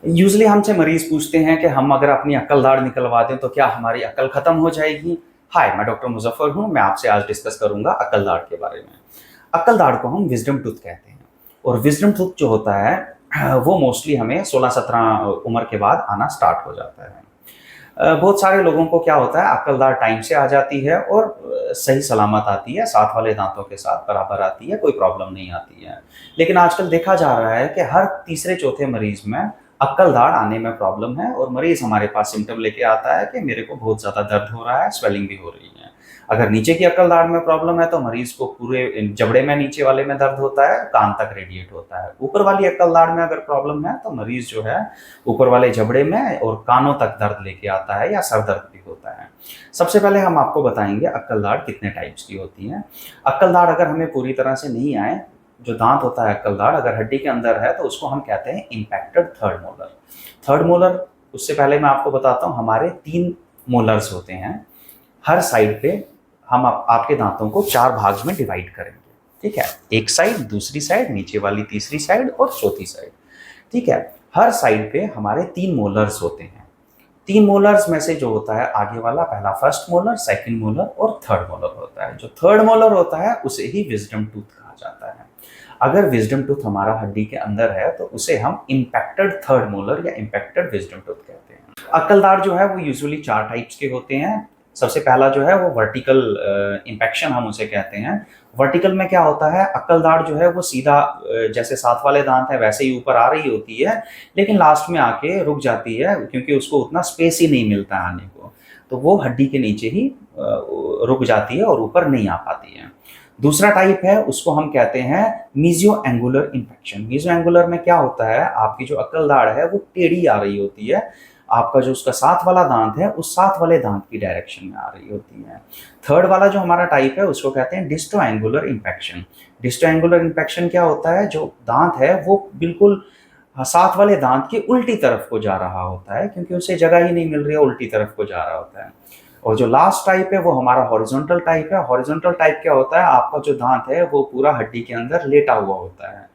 Usually हमसे मरीज पूछते हैं कि हम अगर अपनी अक्ल दाढ़ निकलवा दें तो क्या हमारी अक्ल खत्म हो जाएगी। हाय, मैं डॉक्टर मुजफ्फर हूं। मैं आपसे आज डिस्कस करूंगा अक्ल दाढ़ के बारे में। अक्ल दाढ़ को हम विजडम टूथ कहते हैं और विजडम टूथ जो होता है वो मोस्टली हमें 16-17 उम्र के बाद आना स्टार्ट हो जाता है। बहुत सारे लोगों को क्या होता है, अक्ल दाढ़ टाइम से आ जाती है और सही सलामत आती है, साथ वाले दांतों के साथ बराबर आती है, कोई प्रॉब्लम नहीं आती है। लेकिन आजकल देखा जा रहा है कि हर तीसरे चौथे मरीज में अक्ल दाढ़ आने में प्रॉब्लम है और मरीज हमारे पास सिम्टम लेके आता है कि मेरे को बहुत ज़्यादा दर्द हो रहा है, स्वेलिंग भी हो रही है। अगर नीचे की अक्ल दाढ़ में प्रॉब्लम है तो मरीज को पूरे जबड़े में नीचे वाले में दर्द होता है, कान तक रेडिएट होता है। ऊपर वाली अक्ल दाढ़ में अगर प्रॉब्लम है तो मरीज जो है ऊपर वाले जबड़े में और कानों तक दर्द लेके आता है या सर दर्द भी होता है। सबसे पहले हम आपको बताएंगे अक्ल दाढ़ कितने टाइप्स की होती है। अक्ल दाढ़ अगर हमें पूरी तरह से नहीं आए, जो दांत होता है अक्ल दाढ़ अगर हड्डी के अंदर है तो उसको हम कहते हैं impacted third molar. Third molar, उससे पहले मैं आपको बताता हूँ, हमारे 3 मोलर्स होते हैं। हर साइड पे हम आपके दांतों को 4 भाग में डिवाइड करेंगे, ठीक है। एक साइड, दूसरी साइड, नीचे वाली तीसरी साइड और चौथी साइड, ठीक है। हर साइड पे हमारे 3 मोलर्स होते हैं। 3 मोलर्स में से जो होता है आगे वाला, पहला फर्स्ट मोलर, सेकंड मोलर और थर्ड मोलर होता है। जो थर्ड मोलर होता है उसे ही विजडम टूथ कहा जाता है। अगर विजडम टूथ हमारा हड्डी के अंदर है तो उसे हम इम्पैक्टेड थर्ड मोलर या इम्पैक्टेड विजडम टूथ कहते हैं। अक्ल दाढ़ जो है वो यूजुअली 4 टाइप्स के होते हैं। सबसे पहला जो है वो वर्टिकल इम्पैक्शन हम उसे कहते हैं। वर्टिकल में क्या होता है, अक्ल दाढ़ जो है वो सीधा जैसे साथ वाले दांत है वैसे ही ऊपर आ रही होती है, लेकिन लास्ट में आके रुक जाती है क्योंकि उसको उतना स्पेस ही नहीं मिलता आने को, तो वो हड्डी के नीचे ही रुक जाती है और ऊपर नहीं आ पाती है। दूसरा टाइप है उसको हम कहते हैं मीजियो एंगुलर इन्फेक्शन। मीजियो एंगुलर में क्या होता है, आपकी जो अक्ल दाढ़ है वो टेढ़ी आ रही होती है, आपका जो उसका साथ वाला दांत है उस साथ वाले दांत की डायरेक्शन में आ रही होती है। थर्ड वाला जो हमारा टाइप है उसको कहते हैं डिस्टो एंगुलर इन्फेक्शन। डिस्टो एंगुलर इन्फेक्शन क्या होता है, जो दांत है वो बिल्कुल साथ वाले दांत की उल्टी तरफ को जा रहा होता है क्योंकि उसे जगह ही नहीं मिल रही है, उल्टी तरफ को जा रहा होता है। और जो लास्ट टाइप है वो हमारा हॉरिजॉन्टल टाइप है। हॉरिजॉन्टल टाइप क्या होता है, आपका जो दांत है वो पूरा हड्डी के अंदर लेटा हुआ होता है।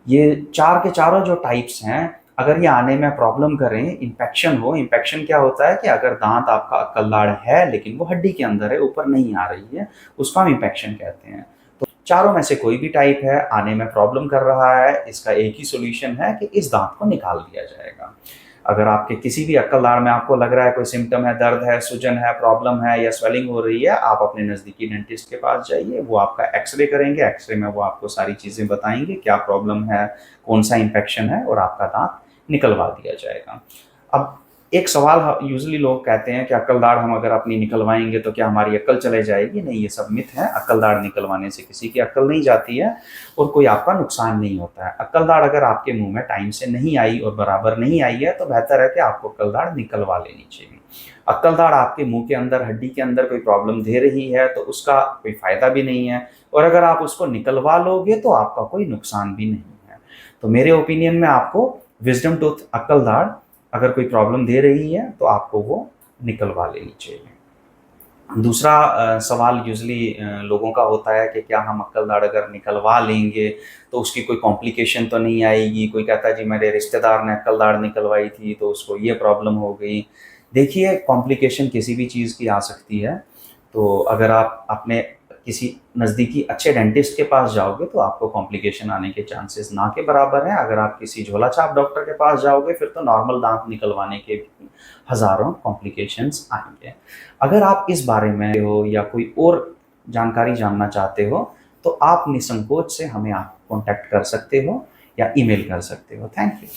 ये 4 के चारों जो टाइप्स हैं, अगर ये आने में प्रॉब्लम करें, इन्फेक्शन हो, इन्फेक्शन क्या होता है कि अगर दांत आपका अक्ल दाढ़ है लेकिन वो हड्डी के अंदर है, ऊपर नहीं आ रही है, उसको हम इन्फेक्शन कहते हैं। तो चारों में से कोई भी टाइप है, आने में प्रॉब्लम कर रहा है, इसका एक ही सोल्यूशन है कि इस दांत को निकाल दिया जाएगा। अगर आपके किसी भी अक्ल दाढ़ में आपको लग रहा है कोई सिम्टम है, दर्द है, सूजन है, प्रॉब्लम है या स्वेलिंग हो रही है, आप अपने नज़दीकी डेंटिस्ट के पास जाइए। वो आपका एक्सरे करेंगे, एक्सरे में वो आपको सारी चीज़ें बताएंगे क्या प्रॉब्लम है, कौन सा इन्फेक्शन है, और आपका दांत निकलवा दिया जाएगा। अब एक सवाल यूजुअली लोग कहते हैं कि अक्ल दाढ़ हम अगर अपनी निकलवाएंगे तो क्या हमारी अक्ल चले जाएगी? नहीं, ये सब मिथ है। अक्ल दाढ़ निकलवाने से किसी की अक्ल नहीं जाती है और कोई आपका नुकसान नहीं होता है। अक्ल दाढ़ अगर आपके मुंह में टाइम से नहीं आई और बराबर नहीं आई है तो बेहतर है कि आपको अक्ल दाढ़ निकलवा लेनी चाहिए। अक्ल दाढ़ आपके मुंह के अंदर, हड्डी के अंदर कोई प्रॉब्लम दे रही है तो उसका कोई फायदा भी नहीं है, और अगर आप उसको निकलवा लोगे तो आपका कोई नुकसान भी नहीं है। तो मेरे ओपिनियन में आपको विजडम टूथ अक्ल दाढ़ अगर कोई प्रॉब्लम दे रही है तो आपको वो निकलवा लेनी चाहिए। दूसरा सवाल यूजुअली लोगों का होता है कि क्या हम अक्ल दाढ़ अगर निकलवा लेंगे तो उसकी कोई कॉम्प्लिकेशन तो नहीं आएगी। कोई कहता है जी मेरे रिश्तेदार ने अक्ल दाढ़ निकलवाई थी तो उसको ये प्रॉब्लम हो गई। देखिए, कॉम्प्लिकेशन किसी भी चीज़ की आ सकती है, तो अगर आप अपने किसी नज़दीकी अच्छे डेंटिस्ट के पास जाओगे तो आपको कॉम्प्लिकेशन आने के चांसेस ना के बराबर हैं। अगर आप किसी झोला छाप डॉक्टर के पास जाओगे फिर तो नॉर्मल दांत निकलवाने के भी हज़ारों कॉम्प्लिकेशंस आएंगे। अगर आप इस बारे में हो या कोई और जानकारी जानना चाहते हो तो आप निसंकोच से हमें आप कॉन्टैक्ट कर सकते हो या ईमेल कर सकते हो। Thank you.